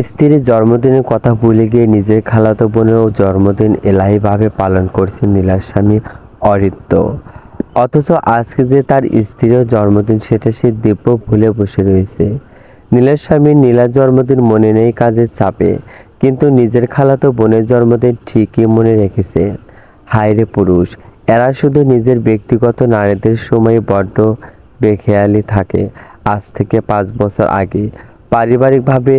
স্ত্রীর জন্মদিনের কথা ভুলে গিয়ে নিজের খালাতো বোনেরও জন্মদিন এলাহিভাবে পালন করছে নীলার স্বামী অরিত্র। অথচ আজকে যে তার স্ত্রীর জন্মদিন সেটা সে দিব্য ভুলে বসে রয়েছে। নীলার স্বামী নীলার জন্মদিন মনে নেই কাজের চাপে, কিন্তু নিজের খালাতো বোনের জন্মদিন ঠিকই মনে রেখেছে। হায়রে পুরুষ, এরা শুধু নিজের ব্যক্তিগত নারীদের সময় বড্ড বেখেয়ালি থাকে। আজ থেকে 5 বছর আগে পারিবারিকভাবে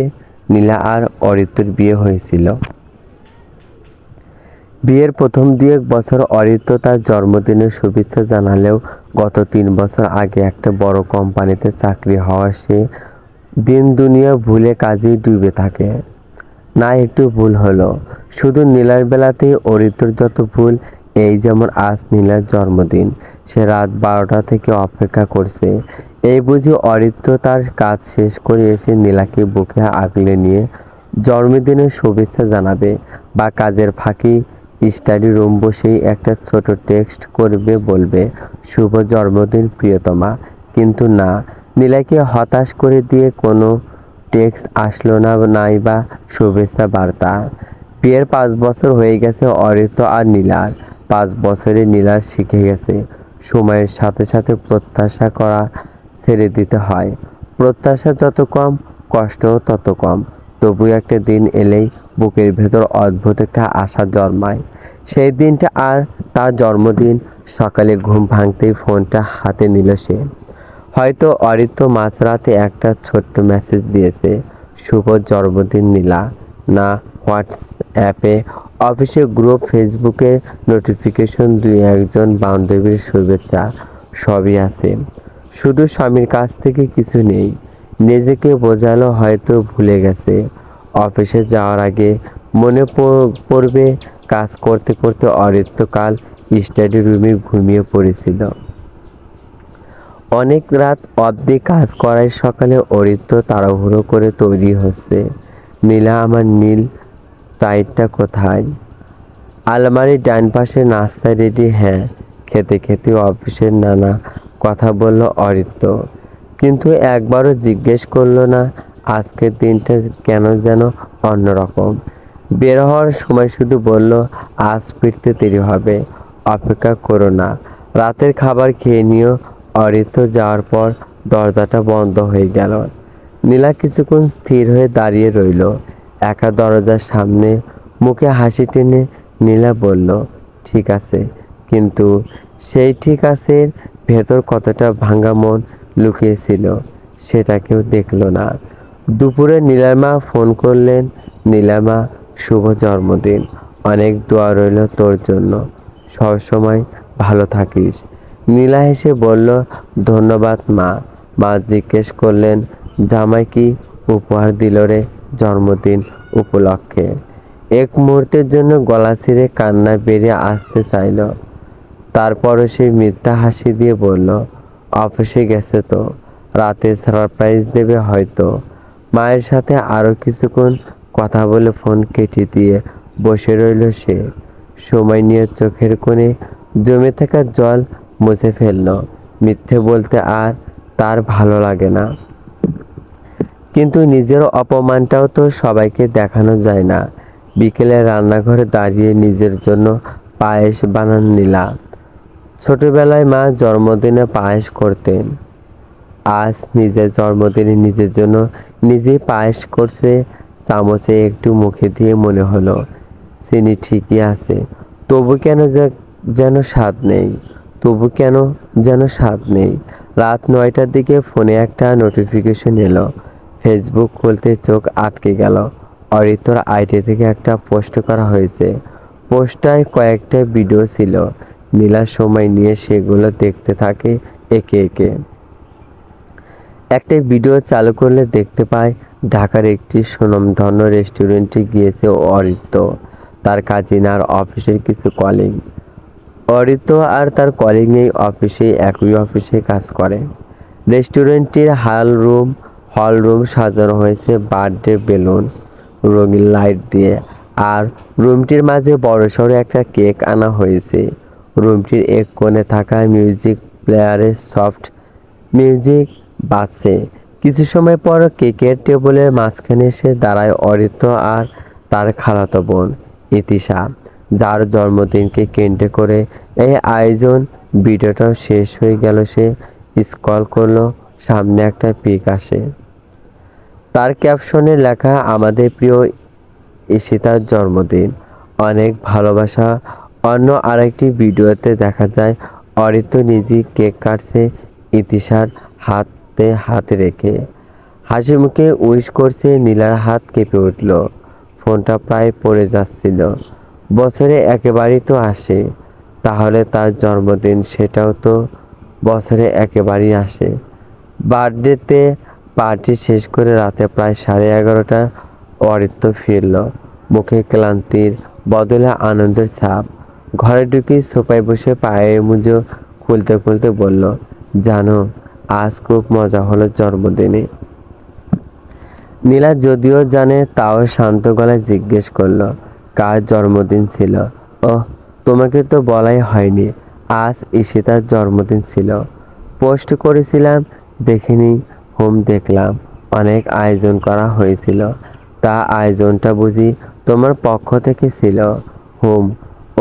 নীলা আর অরিত্রর বিয়ে হয়েছিল। বিয়ের প্রথম 2-1 বছর অরিত্র তার জন্মদিনের শুভেচ্ছা জানালেও গত 3 বছর আগে একটা বড় কোম্পানিতে চাকরি হওয়া সে দিন দুনিয়া ভুলে কাজেই ডুবে থাকে। না একটু ভুল হলো, শুধু নীলার বেলাতেই অরিত্রর যত ভুল। এই যেমন আজ নীলার জন্মদিন, সে রাত 12টা থেকে অপেক্ষা করছে। এই বুঝি অরিত্র তার কাজ শেষ করে এসে নীলাকে বুকে আগলে নিয়ে জন্মদিনের শুভেচ্ছা জানাবে, বা কাজের ফাঁকি স্টাডি রুম বসেই একটা ছোট টেক্সট করবে, বলবে শুভ জন্মদিন প্রিয়তমা। কিন্তু না, নীলাকে হতাশ করে দিয়ে কোনো টেক্সট আসলো না, নাই বা শুভেচ্ছা বার্তা। বিয়ের 5 বছর হয়ে গেছে অরিত্র আর নীলার। 5 বছরে নীলা শিখে গেছে সময়ের সাথে সাথে প্রত্যাশা করা ছেড়ে দিতে হয়। প্রত্যাশা যত কম, কষ্টও তত কম। তবু একটা দিন এলেই বুকের ভেতর অদ্ভুত একটা আশা জন্মায়। সেই দিনটা আর তার জন্মদিন। সকালে ঘুম ভাঙতেই ফোনটা হাতে নিল সে। হয়তো অরিত্র মাঝরাতে একটা ছোট্ট মেসেজ দিয়েছে, শুভ জন্মদিন নীলা। না হোয়াটসঅ্যাপে অফিসের গ্রুপ, ফেসবুকে নোটিফিকেশন, 2-1 বান্ধবীর শুভেচ্ছা, সবই আছে। শুধু স্বামীর কাছ থেকে কিছু নেই। নিজেকে বোঝালো হয়তো ভুলে গেছে। অফিসে যাওয়ার আগে মনে পড়বে কাজ করতে করতে অরিত্র কাল স্টাডি রুমে ঘুমিয়ে পড়েছিল। অনেক রাত অবধি কাজ করায় সকালে অরিত্র তাড়াহুড়ো করে তৈরি হচ্ছে। নীলা, আমার নীল টাইটটা কোথায়? আলমারির ডান পাশে। নাস্তা রেডি? হ্যাঁ। খেতে খেতে অফিসের নানা কথা বলল অরিত্র, কিন্তু একবারও জিজ্ঞেস করলো না আজকের দিনটা কেন যেন অন্যরকম। বের হওয়ার সময় শুধু বলল, আজ ফিরতে দেরি হবে, অপেক্ষা করো না, রাতের খাবার খেয়ে নিও। অরিত্র যাওয়ার পর দরজাটা বন্ধ হয়ে গেল। নীলা কিছুক্ষণ স্থির হয়ে দাঁড়িয়ে রইল একা দরজার সামনে। মুখে হাসি টেনে নীলা বলল, ঠিক আছে। কিন্তু সেই ঠিক আছে ভেতর কতটা ভাঙা মন লুকিয়েছিল সেটা কেউ দেখলো না। দুপুরে নীলার মা ফোন করলেন। নীলামা, শুভ জন্মদিন, অনেক দোয়া রইল তোর জন্য, সবসময় ভালো থাকিস। নীলা হেসে বলল, ধন্যবাদ মা। মা জিজ্ঞেস করলেন, জামাই কি উপহার দিল রে জন্মদিন উপলক্ষে? এক মুহূর্তের জন্য গলা ছিঁড়ে কান্না বেরিয়ে আসতে চাইল। তারপরও সে মিথ্যা হাসি দিয়ে বলল, অফিসে গেছে তো, রাতে সারপ্রাইজ দেবে হয়তো। মায়ের সাথে আরো কিছুক্ষণ কথা বলে ফোন কেটে দিয়ে বসে রইল সে। সময় নিয়ে চোখের কোণে জমে থাকা জল মুছে ফেলল। মিথ্যে বলতে আর তার ভালো লাগে না, কিন্তু নিজের অপমানটাও তো সবাইকে দেখানো যায় না। বিকেলে রান্নাঘরে দাঁড়িয়ে নিজের জন্য পায়েস বানান নীলা। ছোটবেলায় মা জন্মদিনে পায়েস করতেন। আজ নিজের জন্মদিনে নিজের জন্য নিজেই পায়েস করছে। চামচে একটু মুখে দিয়ে মনে হলো চিনি ঠিকই আছে, তবু কেন যেন স্বাদ নেই, তবু কেন যেন স্বাদ নেই। রাত 9টার দিকে ফোনে একটা নোটিফিকেশন এলো। ফেসবুক খুলতে চোখ আটকে গেল। অরিত্রর আইডি থেকে একটা পোস্ট করা হয়েছে। পোস্টটায় কয়েকটা ভিডিও ছিল। নীলা সময় নিয়ে সেগুলো দেখতে থাকে একে একে। একটা ভিডিও চালু করলে দেখতে পায় ঢাকার একটি সুনামধন্য রেস্টুরেন্টে গিয়েছে অরিত্র, তার কাজিন আর অফিসের কিছু কলিগ। অরিত্র আর তার কলিগ এই একই অফিসে কাজ করে। রেস্টুরেন্টটির হল রুম সাজানো হয়েছে বার্থডে বেলুন, রঙিন লাইট দিয়ে, আর রুমটির মাঝে বড়সড় একটা কেক আনা হয়েছে। রুমটির এক কোণে থাকা মিউজিক প্লেয়ারে সফট মিউজিক বাজছে। কিছু সময় পর কেকের টেবিলের মাঝখানে এসে দাঁড়ায় অরিত্র আর তার খালাতো বোন ইতিশা, যার জন্মদিনকে কেন্দ্র করে এই আয়োজন। ভিডিওটাও শেষ হয়ে গেল, সে স্ক্রল করলো, সামনে একটা পিক আসে। তার ক্যাপশনে লেখা, আমাদের প্রিয় ঈশিতার জন্মদিন, অনেক ভালোবাসা। অন্য আরেকটি ভিডিওতে দেখা যায় অরিত্র নিজেই কেক কাটছে, ইতিশার হাতে হাত রেখে হাসি মুখে উইশ করছে। নীলার হাত কেঁপে উঠল, ফোনটা প্রায় পড়ে যাচ্ছিল। বছরে একেবারেই তো আসে, তাহলে তার জন্মদিন সেটাও তো বছরে একেবারেই আসে। বার্থডেতে পার্টি শেষ করে রাতে প্রায় 11:30 অরিত্র ফিরল, মুখে ক্লান্তির বদলে আনন্দের ছাপ। ঘরে ঢুকে সোফায় বসে পায়ের মুজো খুলতে খুলতে বলল, জানো আজ খুব মজা হলো জন্মদিনে। নীলা যদিও জানে, তাও শান্ত গলায় জিজ্ঞেস করলো, কার জন্মদিন ছিল? ওহ, তোমাকে তো বলাই হয়নি, আজ ঈশিতার জন্মদিন ছিল। পোস্ট করেছিলাম, দেখিনি। হোম দেখলাম, অনেক আয়োজন করা হয়েছিল। তা আয়োজনটা বুঝি তোমার পক্ষ থেকে ছিল? হোম,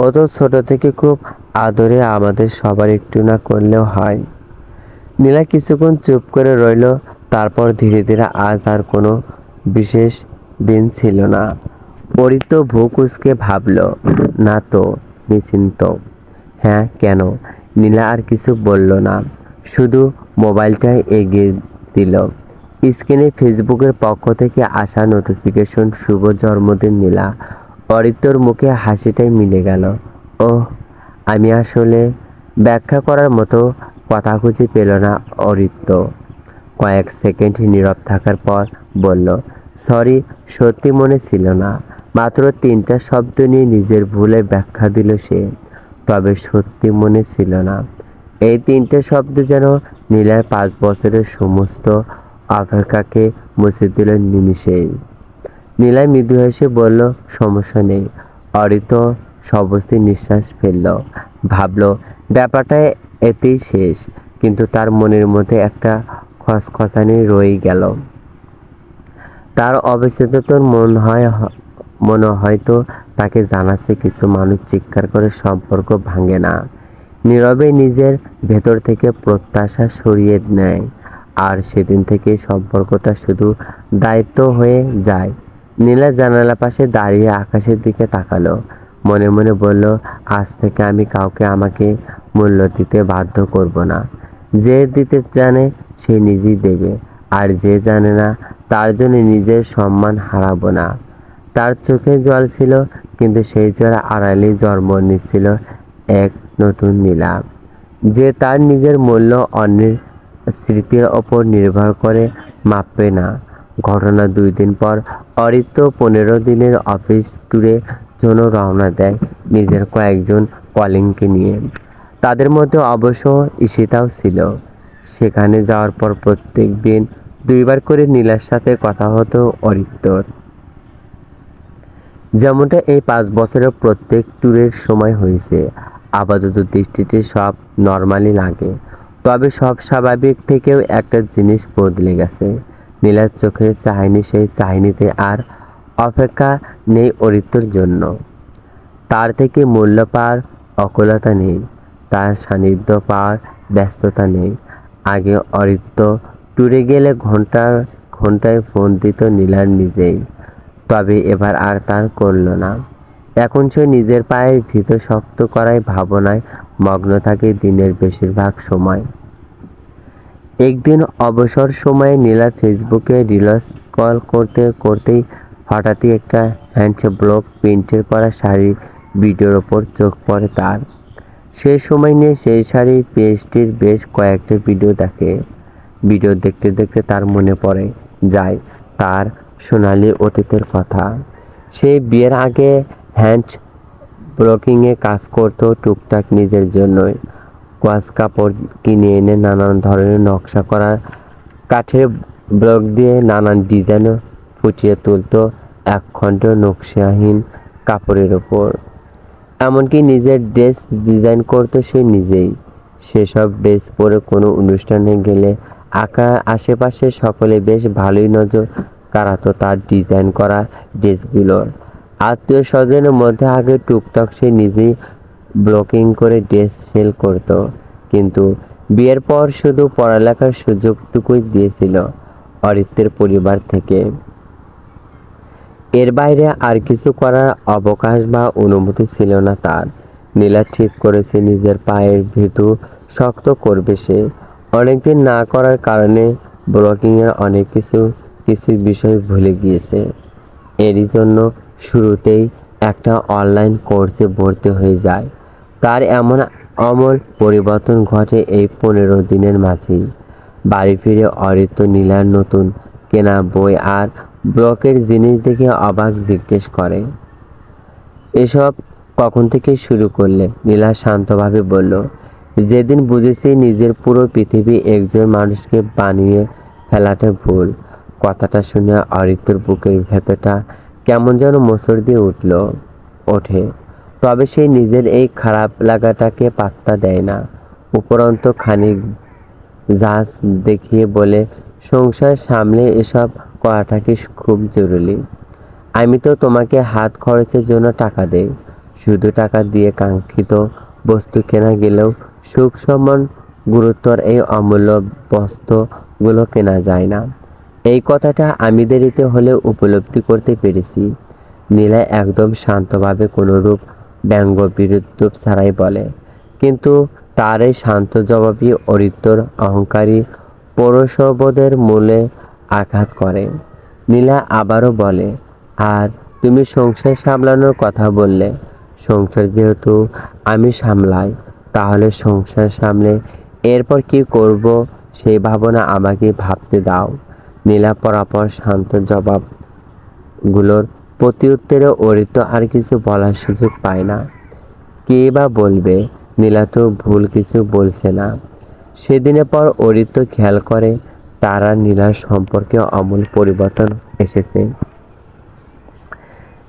ও তো ছোট থেকে খুব আদরে, আমাদের সবার একটু না করলেও হয়। নীলা কিছুক্ষণ চুপ করে রইল, তারপর ধীরে ধীরে, আজ আর কোনো বিশেষ দিন ছিল না। পরিত ভ্রু কুঁচকে ভাবল, না তো, নিশ্চিন্ত। হ্যাঁ, কেন? নীলা আর কিছু বলল না, শুধু মোবাইলটা এগিয়ে দিল। স্ক্রিনে ফেসবুকের পক্ষ থেকে আসা নোটিফিকেশন, শুভ জন্মদিন নীলা। অরিত্রর মুখে হাসিটাই মিলে গেল। ওহ, আমি আসলে ব্যাখ্যা করার মতো কথা খুঁজে পেল না অরিত্র। কয়েক সেকেন্ড নীরব থাকার পর বলল, সরি, সত্যি মনে ছিল না। মাত্র 3টা শব্দ নিয়ে নিজের ভুলের ব্যাখ্যা দিল সে। তবে সত্যি মনে ছিল না, এই 3টে শব্দ যেন নীলার 5 বছরের সমস্ত অপেক্ষাকে মুছে দিল নিমিষেই। নীলা মৃদু হেসে বলল, সমস্যা নেই। অরিত্র সবস্থি নিঃশ্বাস ফেলল, ভাবল ব্যাপারটা এতেই শেষ। কিন্তু তার মনের মধ্যে একটা খসখসানি রয়ে গেল। তার অবচেতন মনে হয়তো তাকে জানাচ্ছে, কিছু মানুষ চিৎকার করে সম্পর্ক ভাঙে না, নীরবে নিজের ভেতর থেকে প্রত্যাশা সরিয়ে নেয়। আর সেদিন থেকে সম্পর্কটা শুধু দায়িত্ব হয়ে যায়। নীলা জানালা পাশে দাঁড়িয়ে আকাশের দিকে তাকালো, মনে মনে বলল, আজ থেকে আমি কাউকে আমাকে মূল্য দিতে বাধ্য করব না। যে দিতে জানে সে নিজেই দেবে, আর যে জানে না তার জন্য নিজের সম্মান হারাবো না। তার চোখে জল ছিল, কিন্তু সেই জল আড়ালে জন্ম নিচ্ছিল এক নতুন নীলা, যে তার নিজের মূল্য অন্যের স্মৃতির ওপর নির্ভর করে মাপবে না। ঘটনা 2 দিন পর অরিত্র 15 দিনের অফিস ট্যুরের জন্য রওনা দেয় নিজের কয়েকজন কলিগকে নিয়ে। তাদের মধ্যে অবশ্য ঈশিতাও ছিল। সেখানে যাওয়ার পর প্রত্যেক দিন 2বার করে নীলার সাথে কথা হতো অরিত্রর, যেমনটা এই 5 বছরের প্রত্যেক ট্যুরের সময় হয়েছে। আপাতত দৃষ্টিতে সব নর্মালি লাগে, তবে সব স্বাভাবিক থেকেও একটা জিনিস বদলে গেছে। নীলার চোখে চাহনি, সেই চাহনিতে আর অপেক্ষা নেই অরিত্রর জন্য। তার থেকে মূল্য পাওয়ার অকুলতা নেই, তার সান্নিধ্য পাওয়ার ব্যস্ততা নেই। আগে অরিত্র ট্যুরে গেলে ঘন্টায় ফোন দিত নীলার নিজেই, তবে এবার আর তার করল না। এখন সে নিজের পায়ের ভিতর শক্ত করার ভাবনায় মগ্ন থাকে দিনের বেশিরভাগ সময়। একদিন অবসর সময়ে নীলা ফেসবুকে রিলস স্ক্রল করতে করতেই হঠাৎই একটা হ্যান্ড ব্লক প্রিন্টের করা শাড়ির ভিডিওর ওপর চোখ পড়ে তার। সেই সময় নিয়ে সেই শাড়ির পেজটির বেশ কয়েকটা ভিডিও দেখে। ভিডিও দেখতে দেখতে তার মনে পড়ে যায় তার সোনালি অতীতের কথা। সে বিয়ের আগে হ্যান্ড ব্লকিংয়ে কাজ করত, টুকটাক নিজের জন্যই। কোয়াশ কাপড় কিনে এনে নানান ধরনের নকশা করা কাঠের ব্লক দিয়ে নানান ডিজাইন ফুটিয়ে তুলত একখণ্ড নকশাহীন কাপড়ের ওপর। এমনকি নিজের ড্রেস ডিজাইন করতো সে নিজেই। সেসব ড্রেস পরে কোনো অনুষ্ঠানে গেলে আশেপাশে সকলে বেশ ভালোই নজর কাড়াতো তার ডিজাইন করা ড্রেসগুলোর। আত্মীয় স্বজনের মধ্যে আগে টুকটাক সে নিজেই ব্লকিং করে ড্রেস সেল করত, কিন্তু বিয়ের পর শুধু পড়ালেখার সুযোগটুকুই দিয়েছিল অরিত্রের পরিবার থেকে। এর বাইরে আর কিছু করার অবকাশ বা অনুমতি ছিল না তার। নীলা ঠিক করেছে নিজের পায়ের ভীতু শক্ত করবে সে। অনেকদিন না করার কারণে ব্লগিংয়ের অনেক কিছু বিষয় ভুলে গিয়েছে। এরই জন্য শুরুতেই একটা অনলাইন কোর্সে ভর্তি হয়ে যায়। তার এমন আমূল পরিবর্তন ঘটে এই 15 দিনের মাঝেই। বাড়ি ফিরে অরিত্র নীলার নতুন কেনা বই আর ব্লকের জিনিস দেখে অবাক জিজ্ঞেস করে, এসব কখন থেকে শুরু করলে? নীলা শান্তভাবে বলল, যেদিন বুঝেছি নিজের পুরো পৃথিবী একজন মানুষকে বানিয়ে ফেলাটা ভুল। কথাটা শুনে অরিত্রর বুকের ভেতরটা কেমন যেন মোচড় দিয়ে ওঠে। তবে সে নিজের এই খারাপ লাগাটাকে পাত্তা দেয় না। উপরন্ত খানিক জাজ দেখিয়ে বলে, সংসার সামলে এসব করাটা কি খুব জরুরি? আমি তো তোমাকে হাত খরচের জন্য টাকা দেই। শুধু টাকা দিয়ে কাঙ্ক্ষিত বস্তু কেনা গেলেও সুখ সম্মান গুরুত্বর এই অমূল্য বস্তুগুলো কেনা যায় না। এই কথাটা আমি দেরিতে হলেও উপলব্ধি করতে পেরেছি। নীলা একদম শান্তভাবে কোনোরূপ ব্যঙ্গ বিদ্রূপ ছাড়াই বলে। কিন্তু তার এই শান্ত জবাবই অরিত্রর অহংকারী পৌরুষবোধের মূলে আঘাত করে। নীলা আবারও বলে, আর তুমি সংসার সামলানোর কথা বললে। সংসার যেহেতু আমি সামলাই, তাহলে সংসার সামলে এরপর কি করব সেই ভাবনা আমাকে ভাবতে দাও। নীলা পরাপর শান্ত জবাবগুলোর প্রতি উত্তরে অরিত্র আর কিছু বলার সুযোগ পায় না। কে বা বলবে? নীলা তো ভুল কিছু বলছে না। সেদিনের পর অরিত্র খেয়াল করে তার আর নীলার সম্পর্কে আমূল পরিবর্তন এসেছে।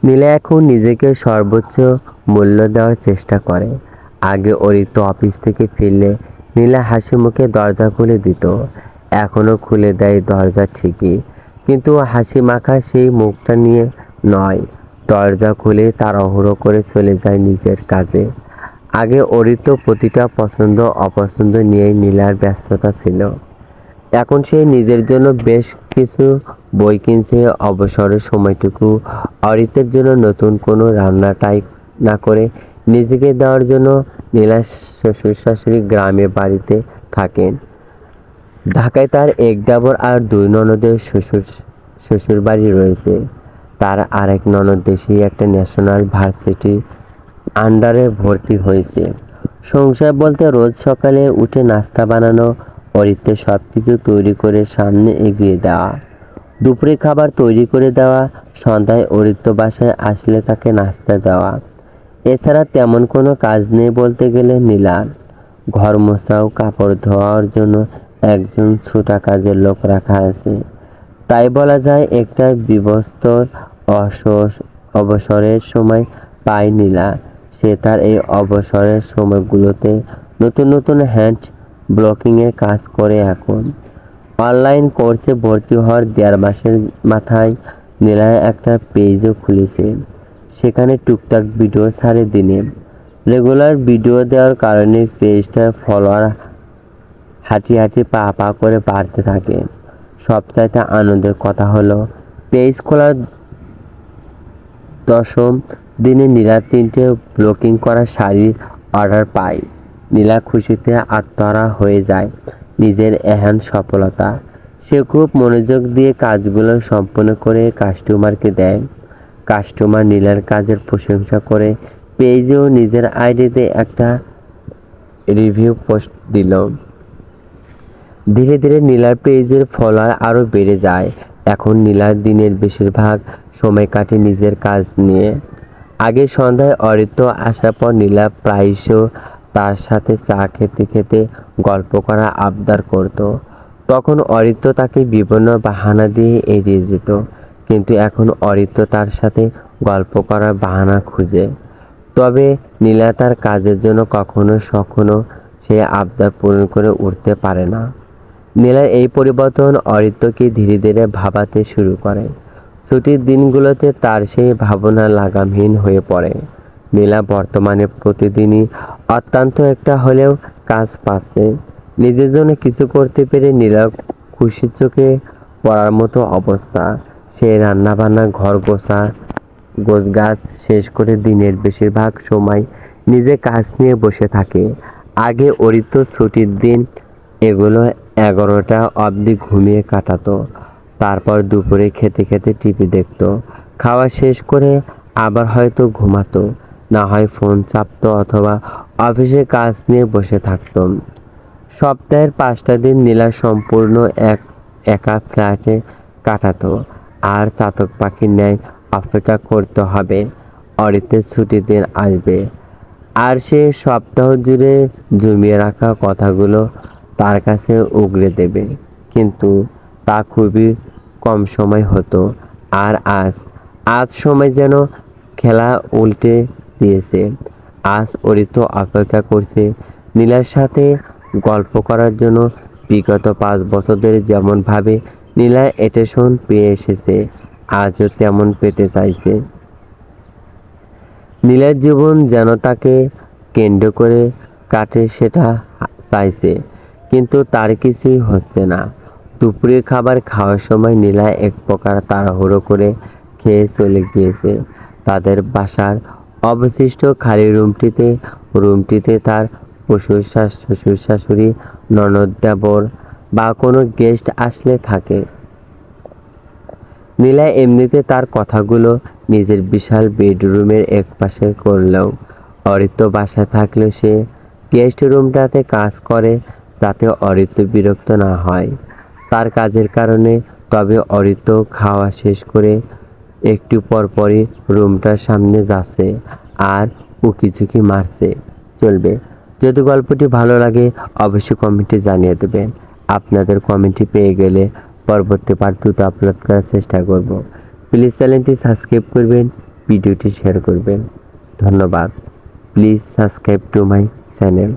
নীলা এখন নিজেকে সর্বোচ্চ মূল্য দেওয়ার চেষ্টা করে। আগে অরিত্র অফিস থেকে ফিরলে নীলা হাসি মুখে দরজা খুলে দিত। এখনও খুলে দেয় দরজা ঠিকই, কিন্তু হাসি মাখা সেই মুখটা নিয়ে নয়। দরজা খুলে তাড়াহুড়ো করে চলে যায় নিজের কাজে। আগে অরিত্র প্রতিটা পছন্দ অপছন্দ নিয়েই নীলার ব্যস্ততা ছিল। এখন সে নিজের জন্য বেশ কিছু বই কিনছে। অবসরের সময়টুকু অরিত্রের জন্য নতুন কোনো রান্নাটাই না করে নিজেকে দেওয়ার জন্য নীলা শ্বশুর শাশুড়ি গ্রামে বাড়িতে থাকেন। ঢাকায় তার এক দেবর আর 2 ননদের শ্বশুর বাড়ি রয়েছে। তার আরেক ননদ দেশেই একটা ন্যাশনাল ভার্সিটির আন্ডারে ভর্তি হয়েছে। সংসার বলতে রোজ সকালে উঠে নাস্তা বানানো, অরিত্রে সব কিছু তৈরি করে সামনে এগিয়ে দেওয়া, দুপুরে খাবার তৈরি করে দেওয়া, সন্ধ্যায় অরিত্র বাসায় আসলে তাকে নাস্তা দেওয়া। এছাড়া তেমন কোনো কাজ নেই বলতে গেলে নীলার। ঘর মোছাও কাপড় ধোয়ার জন্য একজন ছোটা কাজের লোক রাখা আছে। তাই বলা যায় একটা বিবস্তর অবসরের সময় পায় নীলা। সে তার এই অবসরের সময়গুলোতে নতুন নতুন হ্যান্ড ব্লকিংয়ের কাজ করে। এখন অনলাইন কোর্সে ভর্তি হওয়ার 1.5 মাসের মাথায় নীলা একটা পেজও খুলেছে। সেখানে টুকটাক ভিডিও ছাড়ে দিনে। রেগুলার ভিডিও দেওয়ার কারণে পেজটার ফলোয়ার হাঁটি পা করে বাড়তে থাকে। সবচাইতে আনন্দের কথা হলো, পেজ খোলার 10ম দিনে নীলা 3টে ব্লকিং করা শাড়ির অর্ডার পায়। নীলা খুশিতে আত্মহারা হয়ে যায় নিজের এহেন সফলতা। সে খুব মনোযোগ দিয়ে কাজগুলো সম্পন্ন করে কাস্টমারকে দেয়। কাস্টমার নীলার কাজের প্রশংসা করে পেজেও নিজের আইডিতে একটা রিভিউ পোস্ট দিল। ধীরে ধীরে নীলার পেজের ফলোয়ার আরও বেড়ে যায়। এখন নীলার দিনের বেশিরভাগ সময় কাটে নিজের কাজ নিয়ে। আগে সন্ধ্যায় অরিত্র আসার পর নীলা প্রায়শ তার সাথে চা খেতে খেতে গল্প করা আবদার করত। তখন অরিত্র তাকে বিভিন্ন বাহানা দিয়ে এড়িয়ে যেত, কিন্তু এখন অরিত্র তার সাথে গল্প করার বাহানা খুঁজে। তবে নীলা তার কাজের জন্য কখনো সে আবদার পূরণ করে উঠতে পারে না। নীলার এই পরিবর্তন অরিত্রকে ধীরে ধীরে ভাবাতে শুরু করে। ছুটির দিনগুলোতে তার সেই ভাবনা লাগামহীন হয়ে পড়ে। নীলা বর্তমানে প্রতিদিনই অত্যন্ত একটা হলেও কাজ পাচ্ছে। নিজের জন্য কিছু করতে পেরে নীলা খুশির চোখে পড়ার মতো অবস্থা। সে রান্নাবান্না, ঘর গোছগাছ শেষ করে দিনের বেশিরভাগ সময় নিজে কাজ নিয়ে বসে থাকে। আগে অরিত্র ছুটির দিন এগুলো 11টা অবধি ঘুমিয়ে কাটাতো। তারপর দুপুরে খেতে খেতে টিভি দেখতো। খাওয়া শেষ করে আবার হয়তো ঘুমাতো, না হয় ফোন চাপতো অথবা অফিসের কাজ নিয়ে বসে থাকতো। সপ্তাহের 5টা দিন নীলা সম্পূর্ণ একা ফ্ল্যাটে কাটাতো। আর চাতক পাখির ন্যায় অপেক্ষা করতে হবে অরিত্রের ছুটির দিন আসবে। আর সে সপ্তাহ জুড়ে জমিয়ে রাখা কথাগুলো তার কাছে উগরে দেবে। কিন্তু তা খুবই কম সময় হতো। আর আজ সময় যেন খেলা উল্টে দিয়েছে। আজ অরিত্র অপেক্ষা করছে নীলার সাথে গল্প করার জন্য। বিগত 5 বছর ধরে যেমনভাবে নীলার অ্যাটেনশন পেয়ে এসেছে, আজও তেমন পেতে চাইছে। নীলার জীবন যেন তাকে কেন্দ্র করে কাটে সেটা চাইছে, কিন্তু তার কিছুই হচ্ছে না। দুপুরের খাবার খাওয়ার সময় নীলা এক প্রকার তাড়াহুড়ো করে খেয়ে চলে গিয়েছে তাদের বাসার অবশিষ্ট খালি রুমটিতে তার শ্বশুর শাশুড়ি, ননদ, দেবর বা কোনো গেস্ট আসলে থাকে। নীলা এমনিতে তার কথাগুলো নিজের বিশাল বেডরুমের একপাশে করলেও অরিত্র বাসায় থাকলেও সে গেস্ট রুমটাতে কাজ করে, যাতে অরিত্র বিরক্ত না হয় তার কাজের কারণে। তবে অরিত্র খাওয়া শেষ করে একটু পরপরই রুমটার সামনে যাচ্ছে আর উকিঝুঁকি মারছে। চলবে। যদি গল্পটি ভালো লাগে অবশ্যই কমেন্টে জানিয়ে দেবেন। আপনাদের কমেন্টটি পেয়ে গেলে পরবর্তী পার্ট 2 আপলোড করার চেষ্টা করব। প্লিজ চ্যানেলটি সাবস্ক্রাইব করবেন, ভিডিওটি শেয়ার করবেন। ধন্যবাদ। Please subscribe to my channel.